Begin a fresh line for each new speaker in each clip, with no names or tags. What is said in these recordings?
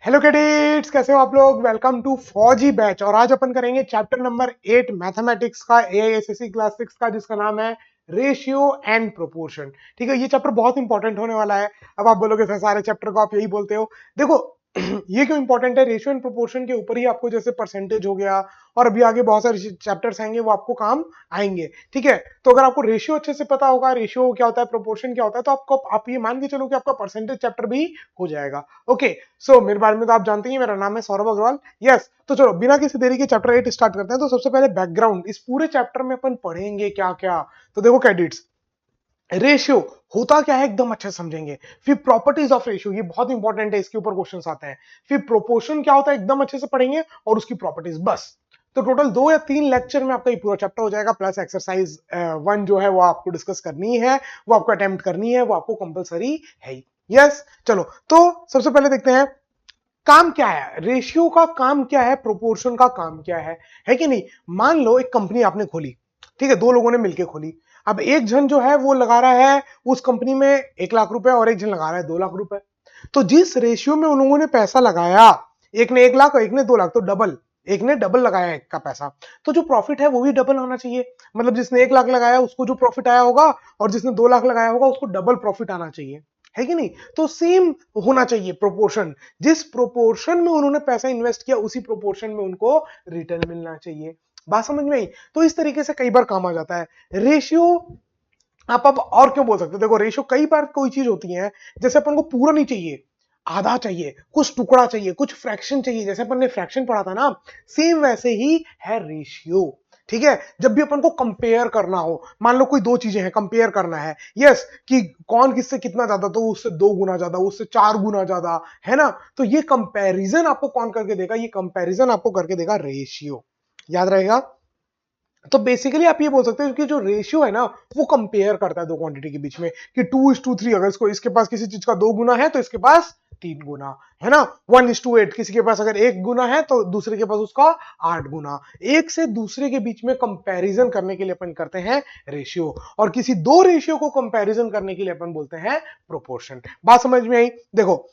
Hello cadets, कैसे हो आप लोग। वेलकम टू फौजी बैच। और आज अपन करेंगे चैप्टर नंबर 8 मैथमेटिक्स का, एआईएसएससी क्लास 6 का, जिसका नाम है रेशियो एंड प्रोपोर्शन। ठीक है, ये चैप्टर बहुत इंपॉर्टेंट होने वाला है। अब आप बोलोगे सर सारे चैप्टर को आप यही बोलते हो। देखो ये क्यों इंपॉर्टेंट है, रेशियो एंड प्रोपोर्शन के ऊपर ही आपको जैसे परसेंटेज हो गया और अभी आगे बहुत सारे चैप्टर्स आएंगे वो आपको काम आएंगे। ठीक है, तो अगर आपको रेशियो अच्छे से पता होगा, रेशियो क्या होता है, प्रोपोर्शन क्या होता है, तो आपको आप ये मान के चलो कि आपका परसेंटेज चैप्टर भी हो जाएगा। ओके, सो मेरे बारे में तो आप जानते ही, मेरा नाम है सौरभ अग्रवाल। यस, तो चलो बिना किसी देरी के चैप्टर 8 स्टार्ट करते हैं। तो सबसे पहले बैकग्राउंड, इस पूरे चैप्टर में अपन पढ़ेंगे क्या क्या। तो देखो कैडेट्स, रेशियो होता क्या है एकदम अच्छे से समझेंगे। फिर प्रॉपर्टीज ऑफ रेशियो, ये बहुत इंपॉर्टेंट है, इसके ऊपर क्वेश्चंस आते हैं। फिर प्रोपोर्शन क्या होता है एकदम अच्छे से पढ़ेंगे, और उसकी प्रॉपर्टीज। बस तो टोटल 2 या 3 लेक्चर में आपका ये पूरा चैप्टर हो जाएगा। प्लस एक्सरसाइज 1 जो है वो आपको डिस्कस करनी है, वो आपको अटेम्प्ट करनी है, वो आपको कंपलसरी है। यस, चलो तो सबसे पहले देखते हैं काम क्या है, रेशियो का काम क्या है, प्रोपोर्शन का काम क्या है कि नहीं। मान लो एक कंपनी आपने खोली, ठीक है, 2 लोगों ने मिलकर खोली। अब एक जन जो है वो लगा रहा है उस कंपनी में 1 लाख रुपए, और एक जन लगा रहा है 2 लाख रुपए। तो जिस रेशियो में उन लोगों ने पैसा लगाया, एक ने 1 लाख और एक ने 2 लाख, तो डबल, एक ने डबल लगाया एक का पैसा, तो जो प्रॉफिट है वो भी डबल होना चाहिए। मतलब जिसने 1 लाख लगाया उसको जो प्रॉफिट आया होगा, और जिसने 2 लाख लगाया होगा उसको डबल प्रॉफिट आना चाहिए, है कि नहीं। तो सेम होना चाहिए प्रोपोर्शन। जिस प्रोपोर्शन में उन्होंने पैसा इन्वेस्ट किया उसी प्रोपोर्शन में उनको रिटर्न मिलना चाहिए। बात समझ में आई। तो इस तरीके से कई बार काम आ जाता है रेशियो। आप अब और क्यों बोल सकते हो, देखो रेशियो कई बार कोई चीज होती है, जैसे अपन को पूरा नहीं चाहिए, आधा चाहिए, कुछ टुकड़ा चाहिए, कुछ फ्रैक्शन चाहिए, जैसे अपन ने फ्रैक्शन पढ़ा था ना, सेम वैसे ही है रेशियो। ठीक है, जब भी अपन को कंपेयर करना हो, मान लो कोई 2 चीजें हैं, कंपेयर करना है, यस, कि कौन किससे कितना ज्यादा, तो उससे 2 गुना ज्यादा, उससे 4 गुना ज्यादा, है ना। तो ये कंपैरिजन आपको कौन करके देगा, ये कंपैरिजन आपको करके देगा रेशियो। याद रहेगा। तो बेसिकली आप ये बोल सकते हो कि जो रेशियो है ना, वो कंपेयर करता है 2 क्वांटिटी के बीच में, कि 2:3, अगर इसको इसके पास किसी चीज का 2 गुना है तो इसके पास 3 गुना, है ना। 1:8, किसी के पास अगर 1 गुना है तो दूसरे के पास उसका 8 गुना। एक से दूसरे के बीच में कंपैरिजन करने के लिए अपन करते हैं रेशियो, और किसी 2 रेशियो को कंपैरिजन करने के लिए अपन बोलते हैं प्रोपोर्शन। बात समझ में आई। देखो,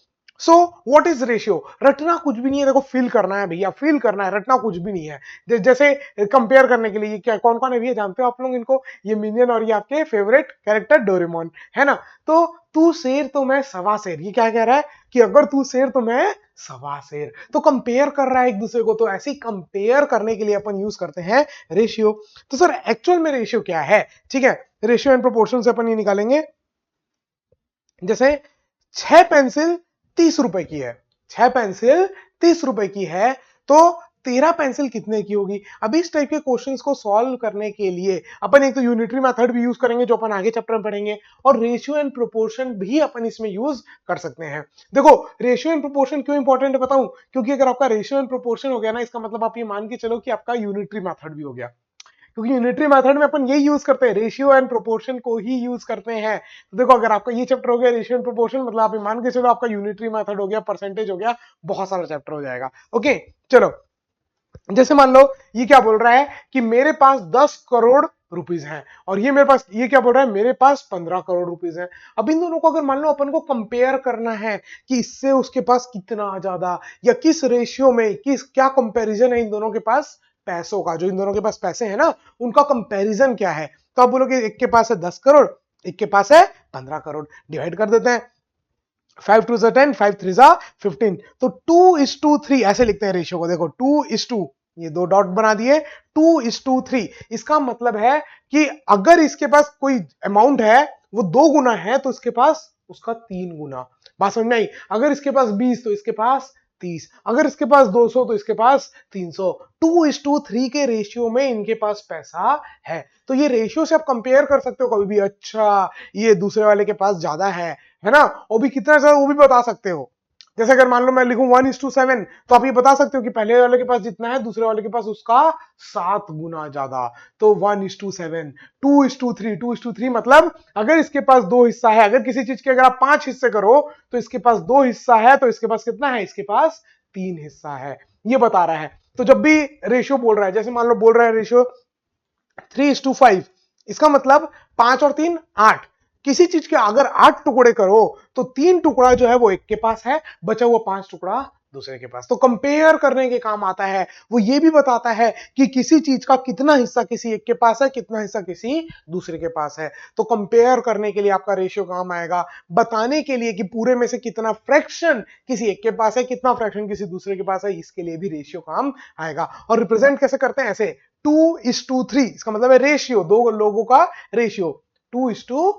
सो व्हाट इज रेशियो, रटना कुछ भी नहीं है। देखो फील करना है भैया, फील करना है, रटना कुछ भी नहीं है। जैसे कंपेयर करने के लिए ये क्या, कौन कौन है भैया, जानते हो आप लोग इनको, ये मिनियन और ये आपके फेवरेट कैरेक्टर डोरेमोन, है ना। तो तू शेर तो मैं सवा शेर, ये क्या कह रहा है कि अगर तू शेर तो मैं सवा शेर। तो कंपेयर कर रहा है एक दूसरे को, तो ऐसे ही कंपेयर करने के लिए अपन यूज करते हैं रेशियो। तो सर एक्चुअल में रेशियो क्या है, ठीक है, रेशियो एंड प्रोपोर्शन से अपन ये निकालेंगे। जैसे 6 पेंसिल 30 रुपए की है, 6 पेंसिल 30 रुपए की है, तो 13 पेंसिल कितने की होगी। अब इस टाइप के क्वेश्चंस को सॉल्व करने के लिए अपन एक तो यूनिटरी मेथड भी यूज करेंगे जो अपन आगे चैप्टर में पढ़ेंगे, और रेशियो एंड प्रोपोर्शन भी अपन इसमें यूज कर सकते हैं। देखो रेशियो एंड प्रोपोर्शन क्यों इंपॉर्टेंट है बताऊं, क्योंकि अगर आपका रेशियो एंड प्रोपोर्शन हो गया ना, इसका मतलब आप ये मान के चलो कि आपका यूनिटरी मेथड भी हो गया। क्योंकि यूनिटरी मेथड में अपन यही यूज करते हैं, रेशियो एंड प्रोपोर्शन को ही यूज करते हैं। तो देखो अगर आपका ये चैप्टर हो गया रेशियो एंड प्रोपोर्शन, मतलब आप मान के चलो आपका यूनिटरी मेथड हो गया, परसेंटेज हो गया, बहुत सारा चैप्टर हो जाएगा। ओके, चलो जैसे मान लो ये क्या बोल रहा है कि मेरे पास 10 करोड़ रुपीज हैं, और ये मेरे पास, ये क्या बोल रहा है, मेरे पास 15 करोड़ रुपीज हैं। अब इन दोनों को अगर मान लो अपन को कंपेयर करना है कि इससे उसके पास कितना ज्यादा, या किस रेशियो में, किस क्या कंपैरिजन है इन दोनों के पास पैसों का, जो इन दोनों के पास पैसे हैं ना, उनका कंपैरिजन क्या है। तो आप बोलोगे एक के पास है 10 करोड़, एक के पास है 15 करोड़, डिवाइड कर देते हैं। 5 2 10, 5 3 15, तो 2:3 ऐसे लिखते हैं रेशियो को। देखो 2:2, ये 2 डॉट बना दिए, 2:3। इसका मतलब है कि अगर इसके पास कोई अमाउंट है वो 2 गुना है, तो इसके पास उसका 3 गुना। बात समझ में आई। अगर इसके पास 20 तो इसके पास 30, अगर इसके पास 200 तो इसके पास 300। 2:3 के रेशियो में इनके पास पैसा है। तो ये रेशियो से आप कंपेयर कर सकते हो कभी भी, अच्छा ये दूसरे वाले के पास ज्यादा है ना, वो भी कितना ज्यादा वो भी बता सकते हो। जैसे अगर मान लो मैं लिखूं 1:7, तो आप ये बता सकते हो कि पहले वाले के पास जितना है दूसरे वाले के पास उसका 7 गुना ज्यादा। तो 1:7, 2:3, मतलब अगर इसके पास 2 हिस्सा है, अगर किसी चीज के अगर आप 5 हिस्से करो तो इसके पास 2 हिस्सा है, तो इसके पास कितना है, इसके पास 3 हिस्सा है, ये बता रहा है। तो जब भी रेशियो बोल रहा है, जैसे मान लो बोल रहा है रेशियो 3:5, इसका मतलब 5 और 3 8। किसी चीज के अगर 8 टुकड़े करो तो 3 टुकड़ा जो है वो एक के पास है, बचा हुआ 5 टुकड़ा दूसरे के पास। तो कंपेयर करने के काम आता है। वो ये भी बताता है कि किसी चीज का कितना हिस्सा किसी एक के पास है, कितना हिस्सा किसी दूसरे के पास है। तो कंपेयर करने के लिए आपका रेशियो काम आएगा। बताने के लिए कि पूरे में से कितना फ्रैक्शन किसी एक के पास है, कितना फ्रैक्शन किसी दूसरे के पास है, इसके लिए भी रेशियो काम आएगा। और रिप्रेजेंट कैसे करते हैं? ऐसे 2:3, इसका मतलब है रेशियो, दो लोगों का रेशियो 2:3।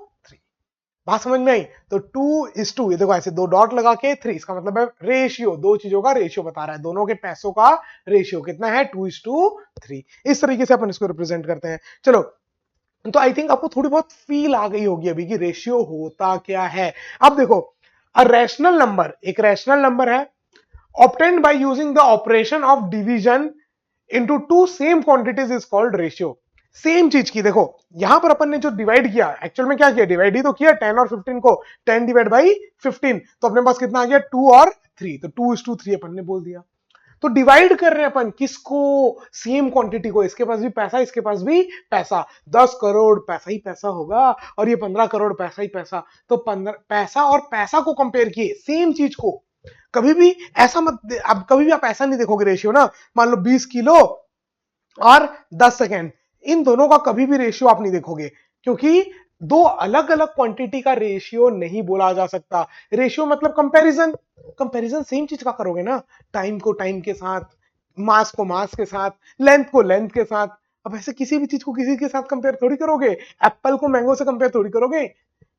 बात समझ में आई? तो 2:2, ये देखो ऐसे दो डॉट लगा के 3, इसका मतलब है रेशियो, दो चीजों का रेशियो बता रहा है, दोनों के पैसों का रेशियो कितना है, 2:3। इस तरीके से अपन इसको रिप्रेजेंट करते हैं। चलो, तो आई थिंक आपको थोड़ी बहुत फील आ गई होगी अभी कि रेशियो होता क्या है। अब देखो, अ रैशनल नंबर, एक रैशनल नंबर है, obtained by using the operation of division into two same quantities is called ratio। Same चीज की देखो, यहां पर अपन ने जो डिवाइड किया, एक्चुअल में क्या किया, डिवाइड ही तो किया 10 और 15 को, 10 डिवाइड बाई 15, तो अपने पास कितना आ गया, 2 और 3, तो 2:3 अपन ने बोल दिया। तो डिवाइड कर रहे हैं अपन किसको, सेम क्वांटिटी को, इसके पास भी पैसा, इसके पास भी पैसा, 10 करोड़ पैसा ही पैसा होगा और ये 15 करोड़ पैसा ही पैसा। तो 15 पैसा और पैसा को कंपेयर किए, सेम चीज को। कभी भी ऐसा मत, अब कभी भी आप ऐसा नहीं देखोगे रेशियो ना, मान लो 20 किलो और 10 सेकेंड, इन दोनों का कभी भी रेशियो आप नहीं देखोगे, क्योंकि दो अलग अलग क्वांटिटी का रेशियो नहीं बोला जा सकता। रेशियो मतलब कंपैरिजन, कंपैरिजन सेम चीज का करोगे ना, टाइम को टाइम के साथ, मास को मास के साथ, लेंथ को लेंथ के साथ। अब ऐसे किसी भी चीज को किसी के साथ कंपेयर थोड़ी करोगे, एप्पल को मैंगो से कंपेयर थोड़ी करोगे,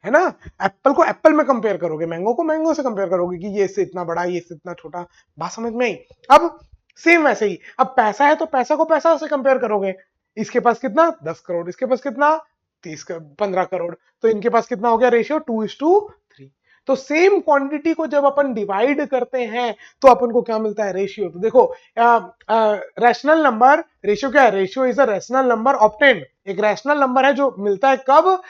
है ना? एप्पल को एप्पल में कंपेयर करोगे, मैंगो को मैंगो से कंपेयर करोगे कि ये इससे इतना बड़ा, ये इससे इतना छोटा। बात समझ में आई? अब सेम वैसे ही, अब पैसा है तो पैसा को पैसा से कंपेयर करोगे, इसके पास कितना, 10 करोड़, इसके पास कितना, 15 करोड़, तो इनके पास कितना हो गया रेशियो, 2:3। तो सेम क्वांटिटी को जब अपन डिवाइड करते हैं तो अपन को क्या मिलता है, रेशियो। तो देखो, रैशनल नंबर, रेशियो क्या है, ratio is a rational number obtained, एक रैशनल नंबर है जो मिलता है कब,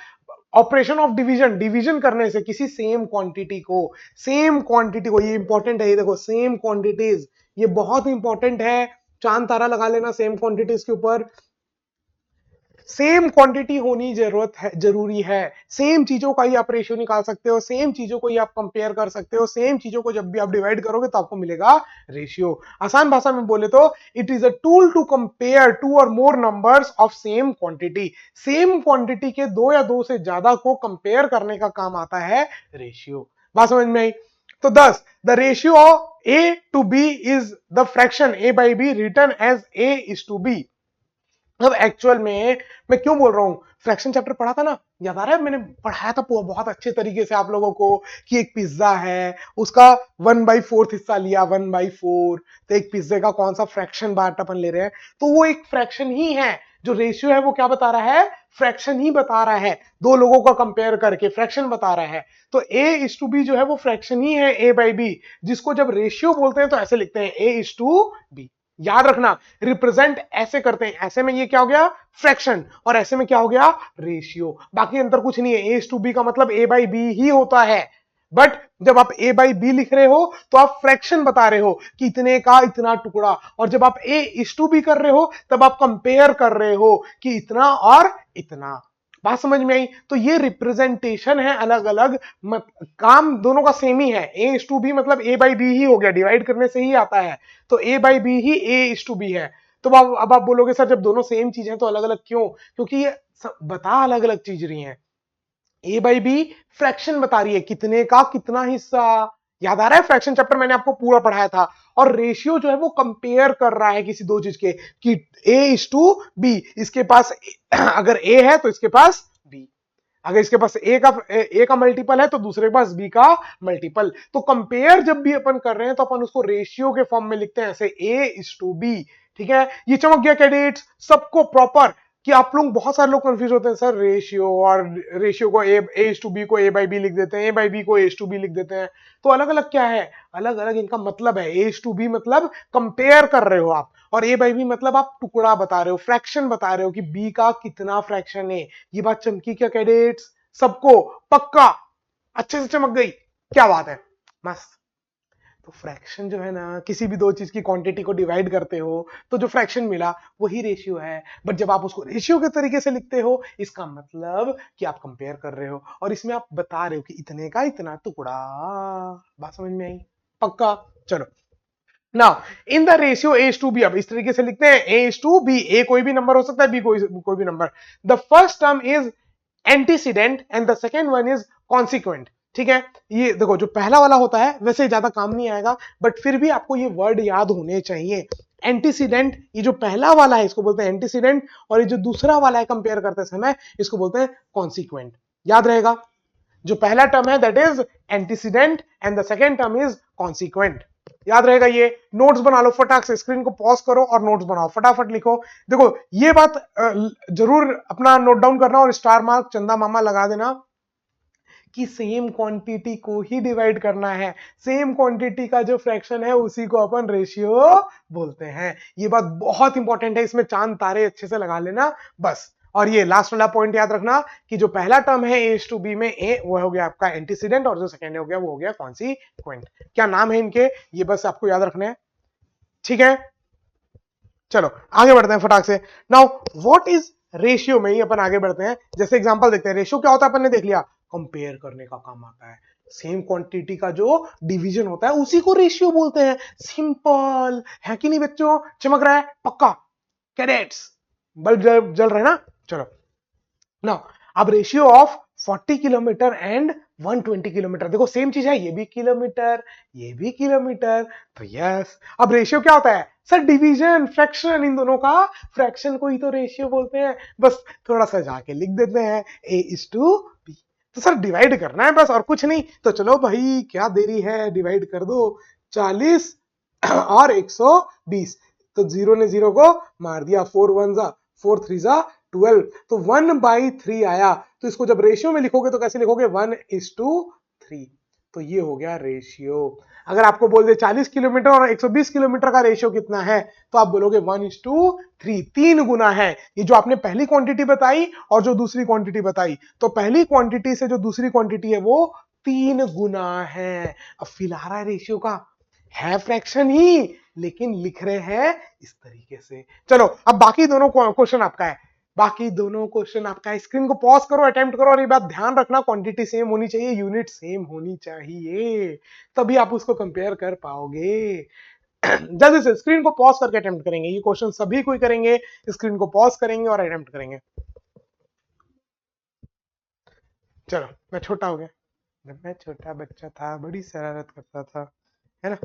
ऑपरेशन ऑफ डिवीजन, डिवीजन करने से किसी सेम क्वांटिटी को, सेम क्वांटिटी को, ये इंपॉर्टेंट है, ये देखो सेम क्वांटिटीज, ये बहुत इंपॉर्टेंट है, चांद तारा लगा लेना सेम क्वांटिटीज के ऊपर। सेम क्वांटिटी होनी जरूरत है, जरूरी है। सेम चीजों का ही आप रेशियो निकाल सकते हो, सेम चीजों को ही आप कंपेयर कर सकते हो, सेम चीजों को जब भी आप डिवाइड करोगे तो आपको मिलेगा रेशियो। आसान भाषा में बोले तो it is a tool to compare two और more numbers of same quantity. Same quantity के दो या दो से ज्यादा को कंपेयर करने का काम आता है रेशियो। बात समझ में आई? तो 10, the ratio of A to B is the fraction A by B written as A is to B. अब एक्चुअल में मैं क्यों बोल रहा हूं, फ्रैक्शन चैप्टर पढ़ा था ना, याद आ रहा है, मैंने पढ़ाया था बहुत अच्छे तरीके से आप लोगों को कि एक पिज्जा है, उसका 1/4 हिस्सा लिया, 1/4, तो एक पिज्जे का कौन सा फ्रैक्शन पार्ट अपन ले रहे हैं, तो वो एक फ्रैक्शन ही है। जो रेशियो है वो क्या बता रहा है, फ्रैक्शन ही बता रहा है, दो लोगों का कंपेयर करके फ्रैक्शन बता रहा है। तो ए इज टू बी जो है वो फ्रैक्शन ही है, ए बाई बी, जिसको जब रेशियो बोलते हैं तो ऐसे लिखते हैं, ए इज टू बी। याद रखना, रिप्रेजेंट ऐसे करते हैं, ऐसे में ये क्या हो गया, फ्रैक्शन, और ऐसे में क्या हो गया, रेशियो। बाकी अंतर कुछ नहीं है, ए टू बी का मतलब ए बाई बी ही होता है। बट जब आप ए बाई बी लिख रहे हो तो आप फ्रैक्शन बता रहे हो कि इतने का इतना टुकड़ा, और जब आप ए इज टू बी कर रहे हो तब आप कंपेयर कर रहे हो कि इतना और इतना। बात समझ में आई? तो ये रिप्रेजेंटेशन है अलग अलग, काम दोनों का सेम ही है, ए इज टू बी मतलब ए बाई बी ही हो गया, डिवाइड करने से ही आता है, तो ए बाई बी ही ए इज टू बी है। तो अब आप बोलोगे सर जब दोनों सेम चीज है तो अलग अलग क्यों, क्योंकि ये बता अलग अलग चीज रही है। ए बाई बी फ्रैक्शन बता रही है, कितने का कितना हिस्सा, याद आ रहा है, फ्रैक्शन चैप्टर मैंने आपको पूरा पढ़ाया था। और रेशियो जो है वो कंपेयर कर रहा है किसी दो चीज के, कि ए इज टू बी, इसके पास अगर ए है तो इसके पास बी, अगर इसके पास ए का मल्टीपल है तो दूसरे के पास बी का मल्टीपल। तो कंपेयर जब भी अपन कर रहे हैं तो अपन उसको रेशियो के फॉर्म में लिखते हैं, ऐसे ए इज टू बी। ठीक है, ये चमक गया कैडेट्स सबको प्रॉपर, कि आप लोग, बहुत सारे लोग कंफ्यूज होते हैं सर, रेशियो और रेशियो को ए इज टू बी को ए बाई बी लिख देते हैं, ए बाई बी को ए इज टू बी लिख देते हैं, तो अलग अलग क्या है, अलग अलग इनका मतलब है। ए इज टू बी मतलब कंपेयर कर रहे हो आप, और ए बाई बी मतलब आप टुकड़ा बता रहे हो, फ्रैक्शन बता रहे हो कि बी का कितना फ्रैक्शन है। ये बात चमकी क्या कैडेट्स सबको, पक्का, अच्छे से चमक गई, क्या बात है, मस्त। तो फ्रैक्शन जो है ना, किसी भी दो चीज की क्वांटिटी को डिवाइड करते हो तो जो फ्रैक्शन मिला वही रेशियो है। बट जब आप उसको रेशियो के तरीके से लिखते हो, इसका मतलब कि आप कंपेयर कर रहे हो, और इसमें आप बता रहे हो कि इतने का इतना टुकड़ा। बात समझ में आई? पक्का? चलो, now in the ratio A to B, अब इस तरीके से लिखते हैं ए टू बी, ए कोई भी नंबर हो सकता है, बी कोई भी number. The first term is antecedent and the second one is consequent. ठीक है, ये देखो जो पहला वाला होता है वैसे ज्यादा काम नहीं आएगा, बट फिर भी आपको ये वर्ड याद होने चाहिए। एंटीसीडेंट, ये जो पहला वाला है इसको बोलते हैं एंटीसीडेंट, और ये जो दूसरा वाला है कंपेयर करते समय इसको बोलते हैं कॉन्सिक्वेंट। याद रहेगा, जो पहला टर्म है that is antecedent and the second term is consequent. याद रहेगा ये। नोट्स बना लो फटाक से, स्क्रीन को पॉज करो और नोट्स बनाओ, फटाफट लिखो। देखो ये बात जरूर अपना नोट डाउन करना और स्टार मार्क चंदा मामा लगा देना कि सेम क्वांटिटी को ही डिवाइड करना है, सेम क्वांटिटी का जो फ्रैक्शन है उसी को अपन रेशियो बोलते हैं। ये बात बहुत इंपॉर्टेंट है, इसमें चांद तारे अच्छे से लगा लेना बस। और ये लास्ट वाला पॉइंट याद रखना कि जो पहला टर्म है ए टू बी में, ए वो हो गया आपका एंटीसीडेंट और जो सेकेंड हो गया वो हो गया कॉन्सिक्वेंट। क्या नाम है इनके, ये बस आपको याद रखना है। ठीक है, चलो आगे बढ़ते हैं फटाक से। नाउ व्हाट इज रेशियो में ही अपन आगे बढ़ते हैं। जैसे एग्जांपल देखते हैं, रेशियो क्या होता है अपन ने देख लिया, कंपेयर करने का काम आता है। सेम क्वांटिटी का जो डिवीजन होता है उसी को रेशियो बोलते हैं। सिंपल है कि नहीं बच्चों, चमक रहा है पक्का, कैडेट्स बल्ब जल रहा है ना। चलो ना, अब ratio of 40 kilometre and 120 kilometre, देखो सेम चीज है, ये भी किलोमीटर ये भी किलोमीटर, तो यस। अब रेशियो क्या होता है सर, डिवीजन फ्रैक्शन, इन दोनों का फ्रैक्शन को ही तो रेशियो बोलते हैं। बस थोड़ा सा जाके लिख देते हैं ए इज टू बी, तो सर डिवाइड करना है बस और कुछ नहीं। तो चलो भाई क्या देरी है, डिवाइड कर दो 40 और 120, तो जीरो ने जीरो को मार दिया, 4 1 जा 4 3 जा 12, तो 1/3 आया। तो इसको जब रेशियो में लिखोगे तो कैसे लिखोगे, 1:3, तो ये हो गया रेशियो। अगर आपको बोल दे 40 किलोमीटर और 120 किलोमीटर का रेशियो कितना है, तो आप बोलोगे 1:3, 3 गुना है। ये जो आपने पहली क्वांटिटी बताई और जो दूसरी क्वांटिटी बताई, तो पहली क्वांटिटी से जो दूसरी क्वांटिटी है वो 3 गुना है। अब फील आ रहा है रेशियो का, है फ्रैक्शन ही लेकिन लिख रहे हैं इस तरीके से। चलो अब बाकी दोनों क्वेश्चन आपका है, बाकी दोनों क्वेश्चन आपका है। स्क्रीन को पॉज करो, अटेम्प्ट करो, और ये बात ध्यान रखना क्वांटिटी सेम होनी चाहिए, यूनिट सेम होनी चाहिए, तभी आप उसको कंपेयर कर पाओगे। जल्दी से स्क्रीन को पॉज करके अटेम्प्ट करेंगे, ये क्वेश्चन सभी कोई करेंगे, स्क्रीन को पॉज करेंगे और अटेम्प्ट करेंगे। चलो मैं छोटा हो गया, जब मैं छोटा बच्चा था बड़ी शरारत करता था, है ना।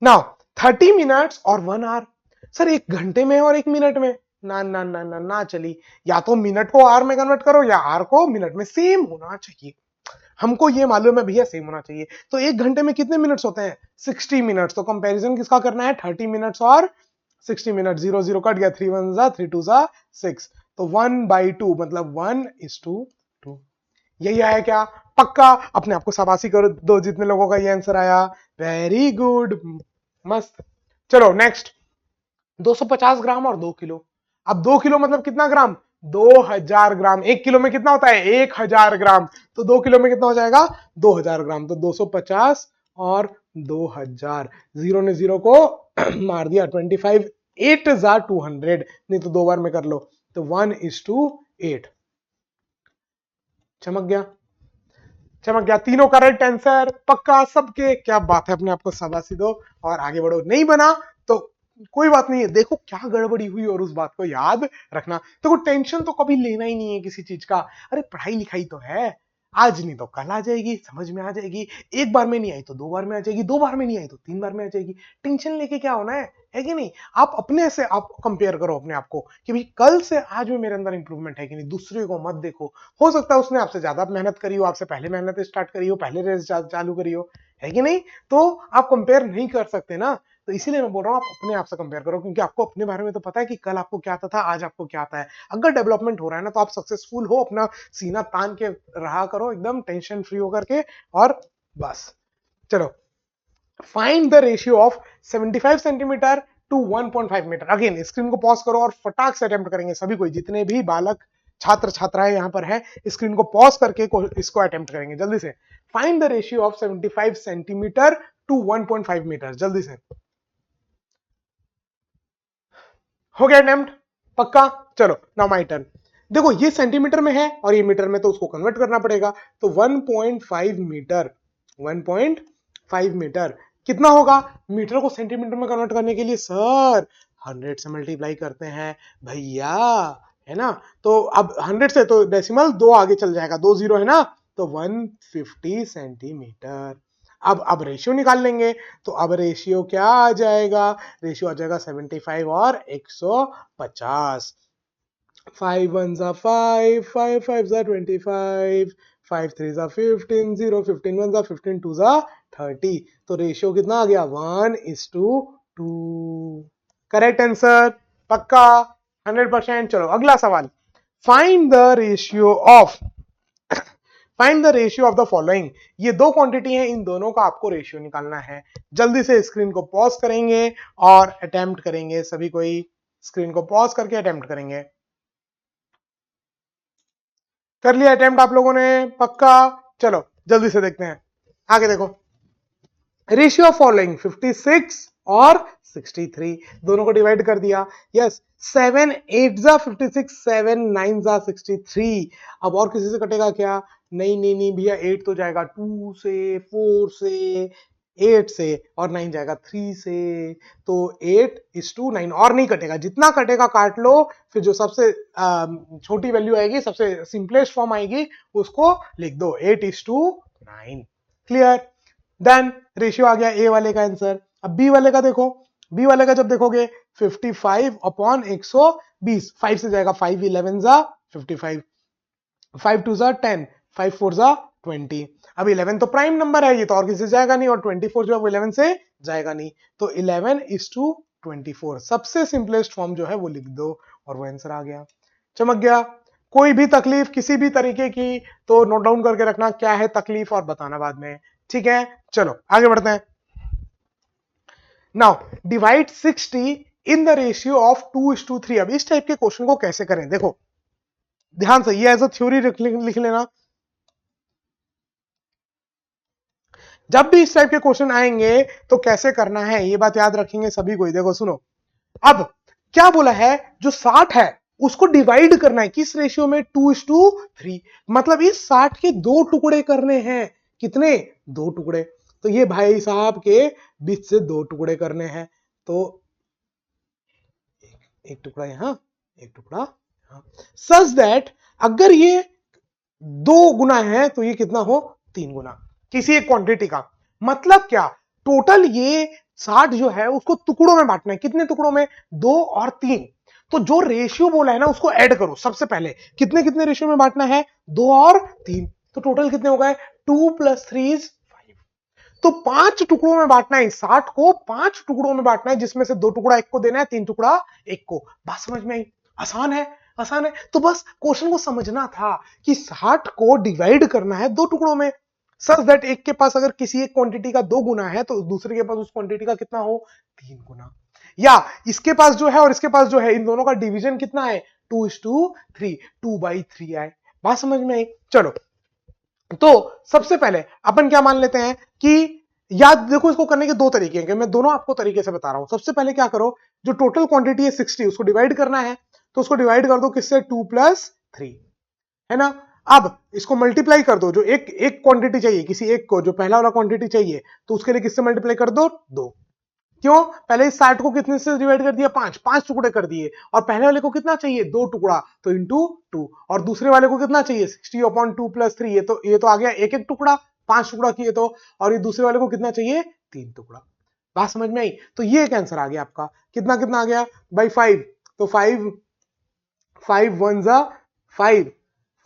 नाउ 30 मिनट्स और 1 आवर, सर 1 घंटे में और 1 मिनट में, ना ना ना ना ना चली, या तो मिनट को आर में कन्वर्ट करो या आर को मिनट में, सेम होना चाहिए। हमको ये मालूम है भैया सेम होना चाहिए। तो 1 घंटे में कितने मिनट्स होते हैं, 60 मिनट्स। तो कंपैरिजन किसका करना है, 30 मिनट्स और 60 मिनट, 0 0 कट गया, 3 1 जा 3 2 जा 6, तो 1/2 मतलब 1:2। यही आया क्या, पक्का। अपने आपको शाबाशी करो दो जितने लोगों का ये आंसर आया, वेरी गुड, मस्त। चलो नेक्स्ट, 250 ग्राम और 2 किलो। अब 2 किलो मतलब कितना ग्राम, 2000 ग्राम। 1 किलो में कितना होता है, 1000 ग्राम, तो 2 किलो में कितना हो जाएगा, 2000 ग्राम। तो 250 और 2000, जीरो ने जीरो को मार दिया, 25 8 जा 200, नहीं तो 2 बार में कर लो, तो 1:8। चमक गया, चमक गया, तीनों करेक्ट आंसर पक्का सबके, क्या बात है, अपने आप को शाबाशी दो और आगे बढ़ो। नहीं बना तो कोई बात नहीं है, देखो क्या गड़बड़ी हुई और उस बात को याद रखना। देखो टेंशन तो कभी लेना ही नहीं है किसी चीज का, अरे पढ़ाई लिखाई तो है, आज नहीं तो कल आ जाएगी, समझ में आ जाएगी। एक बार में नहीं आई तो 2 बार में आ जाएगी, 2 बार में नहीं आई तो 3 बार में आ जाएगी। टेंशन लेके क्या होना है कि नहीं। आप अपने से आप कंपेयर करो अपने आप को कि भाई कल से आज में मेरे अंदर इंप्रूवमेंट है कि नहीं, दूसरे को मत देखो। हो सकता है उसने आपसे ज्यादा मेहनत करी हो, आपसे पहले मेहनत स्टार्ट करी हो, पहले रेस चालू करी हो, है कि नहीं। तो आप कंपेयर नहीं कर सकते ना, तो इसीलिए मैं बोल रहा हूँ आप अपने आप से कंपेयर करो, क्योंकि आपको अपने बारे में तो पता है कि कल आपको क्या आता था, आज आपको क्या आता है। अगर डेवलपमेंट हो रहा है ना तो आप सक्सेसफुल हो, अपना सीना तान के रहा करो एकदम टेंशन फ्री होकर के, और बस। चलो find the ratio of 75 centimetre to 1.5 metre. Again screen को पॉज करो और फटाक से अटेम्प्ट करेंगे सभी कोई, जितने भी बालक छात्र छात्राएं यहां पर है, स्क्रीन को पॉज करके इसको अटेम्प्ट करेंगे जल्दी से। Find the ratio of 75 centimetre to 1.5 metre, जल्दी से। हो गया अटेम्प्ट पक्का। चलो नाउ माय टर्न। देखो ये सेंटीमीटर में है और ये मीटर में, तो उसको कन्वर्ट करना पड़ेगा। तो 1.5 मीटर, 1.5 मीटर कितना होगा? मीटर को सेंटीमीटर में कन्वर्ट करने के लिए सर 100 से मल्टीप्लाई करते हैं भैया, है ना। तो अब 100 से तो डेसिमल 2 आगे चल जाएगा, 2 जीरो है ना, तो 150 सेंटीमीटर। अब रेशियो निकाल लेंगे, तो अब रेशियो क्या आ जाएगा? रेशियो आ जाएगा 75 और 150। 5 1s are 5, 5 5s are 25, 5 3s are 15, 0 15 1s are 15, 2s are 30। तो रेशियो कितना आ गया? 1:2। करेक्ट आंसर, पक्का 100%। चलो अगला सवाल, find the ratio of find the ratio of the following. ये दो क्वांटिटी है, इन दोनों का आपको रेशियो निकालना है। जल्दी से स्क्रीन को पॉज करेंगे और अटेम्प्ट करेंगे, सभी कोई स्क्रीन को पॉज करके अटेम्प्ट करेंगे। कर लिया अटेम्प्ट आप लोगों ने? पक्का। चलो जल्दी से देखते हैं, आगे देखो। रेशियो ऑफ फॉलोइंग 56 और 63, दोनों को डिवाइड कर दिया। यस, 7 8 जा 56, 7 9 जा 63। अब और किसी से कटेगा क्या? नहीं नहीं नहीं भैया, 8 तो जाएगा 2 से, 4 से, 8 से, और 9 जाएगा 3 से। तो 8:9 और नहीं कटेगा, जितना कटेगा काट लो। फिर जो सबसे छोटी वैल्यू आएगी, सबसे सिंपलेस्ट फॉर्म आएगी, उसको लिख दो 8:9। क्लियर? देन रेशियो आ गया ए वाले का आंसर। अब बी वाले का देखो, बी वाले का जब देखोगे 55/120, 5 से जाएगा 5 11 जा 55, 5 2 जा 10, 5 4 जा 20। अब 11 तो प्राइम नंबर है, ये तो और किसी से जाएगा नहीं, और 24 जो है वो 11 से जाएगा नहीं, तो 11:24 सबसे सिंपलेस्ट फॉर्म जो है वो लिख दो, और वो आंसर आ गया। चमक गया? कोई भी तकलीफ किसी भी तरीके की तो नोट डाउन करके रखना क्या है तकलीफ, और बताना बाद में, ठीक है। चलो आगे बढ़ते हैं। Now divide 60 in the ratio of 2:3। अब इस टाइप के क्वेश्चन को कैसे करें, देखो ध्यान से, ये एज अ थ्योरी लिख लेना। जब भी इस टाइप के क्वेश्चन आएंगे तो कैसे करना है, ये बात याद रखेंगे सभी को। देखो सुनो, अब क्या बोला है, जो 60 है उसको डिवाइड करना है किस रेशियो में? 2:3। मतलब इस 60 के दो टुकड़े करने हैं। कितने? दो टुकड़े। तो ये भाई साहब के बीच से दो टुकड़े करने हैं, तो एक टुकड़ा यहां, एक टुकड़ा यहां, सच दैट अगर ये 2 गुना है तो ये कितना हो? 3 गुना किसी एक क्वांटिटी का। मतलब क्या? टोटल ये 60 जो है उसको टुकड़ों में बांटना है। कितने टुकड़ों में? 2 और 3। तो जो रेशियो बोला है ना उसको ऐड करो सबसे पहले। कितने कितने रेशियो में बांटना है? 2 और 3। तो टोटल कितने हो गए? 2 + 3 = 5। तो 5 टुकड़ों में बांटना है, 60 को 5 टुकड़ों में बांटना है, जिसमें से 2 टुकड़ा एक को देना है, 3 टुकड़ा एक को। बात समझ में आई? आसान है, आसान है। तो बस क्वेश्चन को समझना था कि 60 को डिवाइड करना है 2 टुकड़ों में, सच दैट एक के पास अगर किसी एक क्वांटिटी का 2 गुना है तो दूसरे के पास उस क्वांटिटी का कितना हो? 3 गुना। या इसके पास जो है और इसके पास जो है, इन दोनों का डिवीजन कितना है? 2:3, 2/3 आए। बात समझ में आई? चलो, तो सबसे पहले अपन क्या मान लेते हैं कि, याद देखो, इसको करने के दो तरीके हैं, मैं दोनों आपको तरीके से बता रहा हूं। सबसे पहले क्या करो, जो टोटल क्वांटिटी है 60, उसको डिवाइड करना है, तो उसको डिवाइड कर दो किससे? 2 + 3, है ना। अब इसको मल्टीप्लाई कर दो, जो एक एक क्वांटिटी चाहिए किसी एक को, जो पहला वाला क्वांटिटी चाहिए, तो उसके लिए किससे मल्टीप्लाई कर दो? 2। क्यों? पहले इस 60 को कितने से डिवाइड कर दिया? 5, 5 टुकड़े कर दिए। और पहले वाले को कितना चाहिए? 2 टुकड़ा, तो इंटू 2। और दूसरे वाले को कितना चाहिए? 60/2 + 3। ये तो आ गया एक एक टुकड़ा, 5 टुकड़ा किए तो। और ये दूसरे वाले को कितना चाहिए? 3 टुकड़ा। बात समझ में आई? तो ये एक आंसर आ गया आपका। कितना कितना आ गया भाई? 5। तो 5 5 1 जा 5,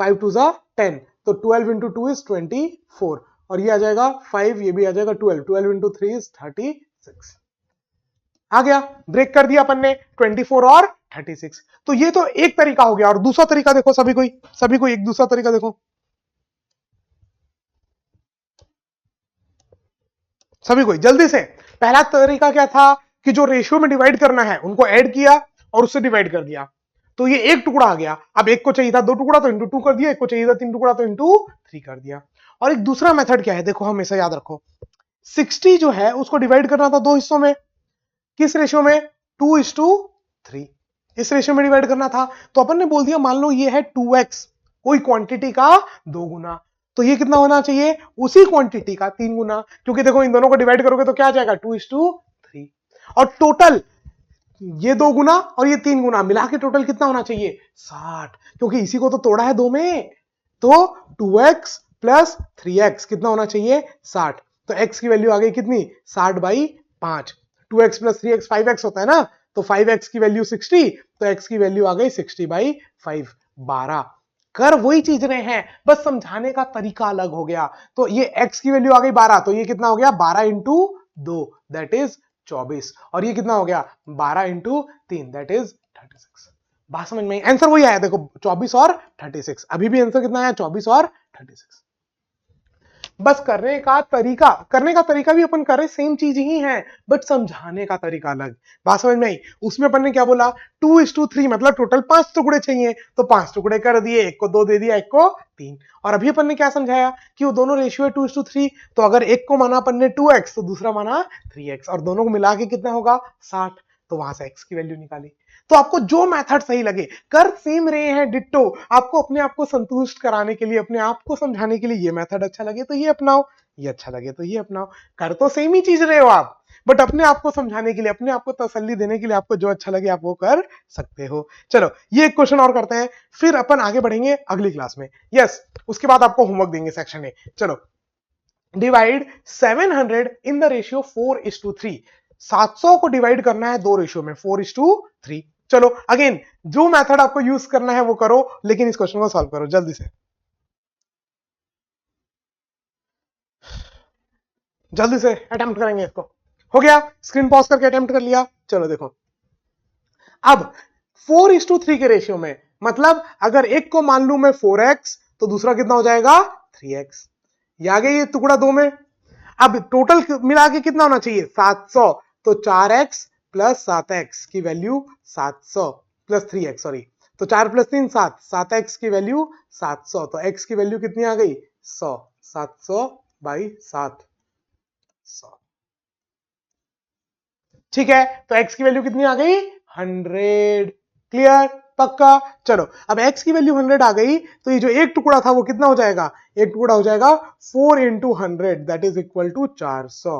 5 2 जा 10, तो 12 × 2 = 24। और ये आ जाएगा 5, ये भी आ जाएगा 12, 12 × 3 = 36। आ गया, ब्रेक कर दिया अपन ने 24 और 36। तो ये तो एक तरीका हो गया। और दूसरा तरीका देखो, सभी कोई एक दूसरा तरीका देखो, सभी कोई जल्दी से। पहला तरीका क्या था कि जो रेशियो में डिवाइड करना है उनको ऐड किया और उससे डिवाइड कर दिया, तो ये एक टुकड़ा आ गया। अब एक को चाहिए था 2 टुकड़ा, तो इंटू 2 कर दिया। एक को चाहिए था 3 टुकड़ा, तो इंटू 3 कर दिया। और एक दूसरा मेथड क्या है, देखो हमेशा याद रखो, 60 जो है उसको डिवाइड करना था 2 हिस्सों में। किस रेशियो में? 2:3। इस रेशियो में डिवाइड करना था। तो अपन ने बोल दिया, मान लो ये है 2x, कोई क्वांटिटी का 2 गुना। तो ये कितना होना चाहिए, उसी क्वांटिटी का 3 गुना, क्योंकि देखो इन दोनों को डिवाइड करोगे तो क्या आ जाएगा 2:3, और टोटल ये 2 गुना और ये 3 गुना मिला के टोटल कितना होना चाहिए 60, क्योंकि इसी को तो तोड़ा है 2 में, तो 2x प्लस 3x कितना होना चाहिए 60। तो x की वैल्यू आ गई कितनी 60/5, 2x प्लस 3x 5x होता है ना, तो 5x की वैल्यू 60, तो x की वैल्यू आ गई 60/5, 12। कर वही चीज रहे हैं, बस समझाने का तरीका अलग हो गया। तो ये x की वैल्यू आ गई 12, तो ये कितना हो गया 12 इंटू 2 दैट इज 24, और ये कितना हो गया 12 इंटू 3 दैट इज 36। बात समझ में, आंसर वही आया देखो 24 और 36, अभी भी आंसर कितना आया 24 और 36। बस करने का तरीका भी अपन कर रहे सेम चीज ही है, बट समझाने का तरीका अलग। बात समझ में आई। उसमें अपन ने क्या बोला 2:3, मतलब टोटल 5 टुकड़े चाहिए, तो 5 टुकड़े कर दिए, एक को 2 दे दिया, एक को 3। और अभी अपन ने क्या समझाया कि वो दोनों रेशियो है 2:3, तो अगर एक को माना अपन ने 2x तो दूसरा माना 3x, और दोनों को मिला के कितना होगा 60, तो वहां से x की वैल्यू निकाली। तो आपको जो मेथड सही लगे, कर सेम रहे हैं डिट्टो, आपको अपने आप को संतुष्ट कराने के लिए, अपने आप को समझाने के लिए ये मेथड अच्छा लगे तो ये अपनाओ, ये अच्छा लगे तो ये अपनाओ। कर तो सेम ही चीज रहे हो आप, बट अपने आप को समझाने के लिए, अपने आप को तसल्ली देने के लिए आपको जो अच्छा लगे आप वो कर सकते हो। चलो ये एक क्वेश्चन और करते हैं, फिर अपन आगे बढ़ेंगे अगली क्लास में। यस, उसके बाद आपको होमवर्क देंगे सेक्शन ए। चलो, डिवाइड 700 इन द रेशियो 4:3, 700 को डिवाइड करना है दो रेशियो में 4:3। चलो अगेन जो मेथड आपको यूज करना है वो करो, लेकिन इस क्वेश्चन को सॉल्व करो जल्दी से, जल्दी से अटेम्प्ट करेंगे इसको। हो गया, स्क्रीन पॉज करके अटेम्प्ट कर लिया। चलो देखो, अब 4:3 के रेशियो में, मतलब अगर एक को मान लू मैं 4x, तो दूसरा कितना हो जाएगा 3x। ये आ गई ये टुकड़ा दो में। अब टोटल मिला के कितना होना चाहिए 700, तो 4x प्लस 7x की वैल्यू 700 प्लस 3x, सॉरी, तो 4 प्लस 3 7, 7x की वैल्यू 700, तो x की वैल्यू कितनी आ गई 100, 700/7, 100। ठीक है, तो x की वैल्यू कितनी आ गई 100। क्लियर, पक्का। चलो अब x की वैल्यू 100 आ गई, तो ये जो एक टुकड़ा था वो कितना हो जाएगा, एक टुकड़ा हो जाएगा 4 into 100 that is equal to 400,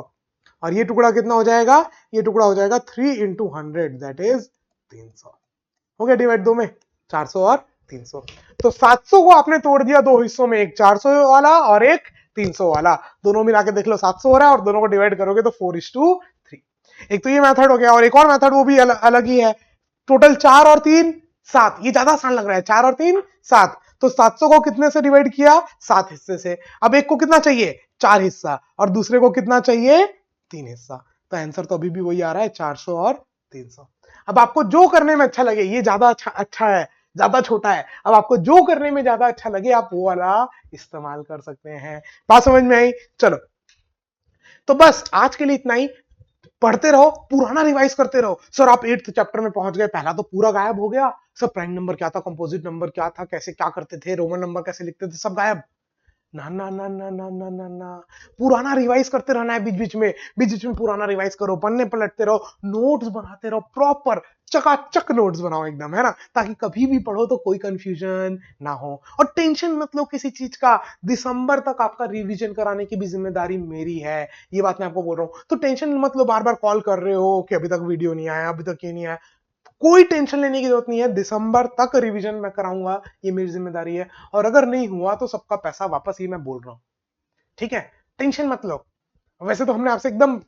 और ये टुकड़ा कितना हो जाएगा, ये टुकड़ा हो जाएगा 3 इंटू 100 दैट इज 300। हो गया डिवाइड दो में, 400 और 300। तो 700 को आपने तोड़ दिया दो हिस्सों में, एक 400 वाला और एक 300 वाला, दोनों मिला के देख लो 700 हो रहा है, और दोनों को डिवाइड करोगे तो 4:3। एक तो ये मेथड हो गया, और एक और मेथड वो भी अलग ही है। टोटल 4 और 3 7, ये ज्यादा आसान लग रहा है, 4 और 3 7, तो 700 को कितने से डिवाइड किया 7 हिस्से से। अब एक को कितना चाहिए 4 हिस्सा, और दूसरे को कितना चाहिए 3 हिस्सा, तो आंसर तो अभी भी वही आ रहा है 400 और 300। अब आपको जो करने में अच्छा लगे, ये ज्यादा अच्छा है, ज्यादा छोटा है, अब आपको जो करने में ज्यादा अच्छा लगे आप वो वाला इस्तेमाल कर सकते हैं। बात समझ में आई। चलो, तो बस आज के लिए इतना ही। पढ़ते रहो, पुराना रिवाइज करते रहो। सर आप 8th चैप्टर में पहुंच गए, पहला तो पूरा गायब हो गया, सर प्राइम नंबर क्या था, कंपोजिट नंबर क्या था, कैसे क्या करते थे, रोमन नंबर कैसे लिखते थे, सब गायब। ना ना ना ना ना ना ना ना, पुराना रिवाइज करते रहना है, बीच बीच में पुराना रिवाइज करो, पन्ने पलटते रहो, नोट्स बनाते रहो, प्रॉपर चकाचक नोट्स बनाओ एकदम, है ना, ताकि कभी भी पढ़ो तो कोई कंफ्यूजन ना हो। और टेंशन मत लो किसी चीज का, दिसंबर तक आपका रिवीजन कराने की भी जिम्मेदारी मेरी है, ये बात मैं आपको बोल रहा हूं। तो टेंशन मत लो, बार बार कॉल कर रहे हो कि अभी तक वीडियो नहीं आया, अभी तक ये नहीं आया, कोई टेंशन लेने की जरूरत नहीं है, दिसंबर तक रिवीजन मैं कराऊंगा, ये मेरी जिम्मेदारी है, और अगर नहीं हुआ तो सबका पैसा वापस, ही मैं बोल रहा हूं, ठीक है, टेंशन मत लो। वैसे तो हमने आपसे एकदम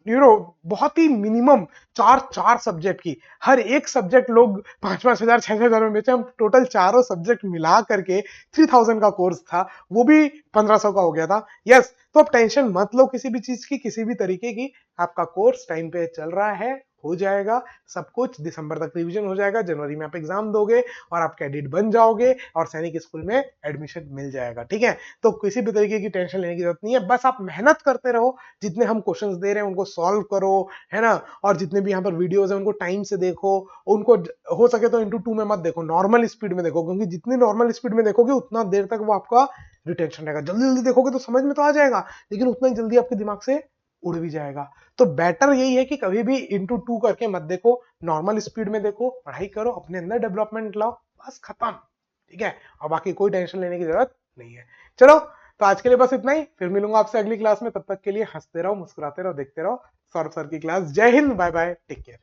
बहुत ही मिनिमम चार चार सब्जेक्ट की, हर एक सब्जेक्ट लोग 5,000 5,000 6,000 में बेचे, हम टोटल चारों सब्जेक्ट मिला करके 3,000 का कोर्स था, वो भी 1,500 का हो गया था। यस, तो अब टेंशन मत लो किसी भी चीज की, किसी भी तरीके की, आपका कोर्स टाइम पे चल रहा है, हो जाएगा सब कुछ, दिसंबर तक रिवीजन हो जाएगा, जनवरी में आप एग्जाम दोगे और आप कैडेट बन जाओगे और सैनिक स्कूल में एडमिशन मिल जाएगा, ठीक है। तो किसी भी तरीके की टेंशन लेने की जरूरत नहीं है, बस आप मेहनत करते रहो, जितने हम क्वेश्चंस दे रहे हैं उनको सॉल्व करो, है ना, और जितने भी यहाँ पर वीडियोस हैं उनको टाइम से देखो, उनको हो सके तो इंटू 2 में मत देखो, नॉर्मल स्पीड में देखो, क्योंकि जितनी नॉर्मल स्पीड में देखोगे उतना देर तक वो आपका रिटेंशन रहेगा। जल्दी जल्दी देखोगे तो समझ में तो आ जाएगा, लेकिन उतना ही जल्दी आपके दिमाग से उड़ भी जाएगा। तो बेटर यही है कि कभी भी इंटू 2 करके मत देखो, नॉर्मल स्पीड में देखो, पढ़ाई करो, अपने अंदर डेवलपमेंट लाओ, बस खत्म, ठीक है, और बाकी कोई टेंशन लेने की जरूरत नहीं है। चलो तो आज के लिए बस इतना ही, फिर मिलूंगा आपसे अगली क्लास में। तब तक के लिए हंसते रहो, मुस्कुराते रहो, देखते रहो सौरभ सर की क्लास। जय Hind, bye bye, take care.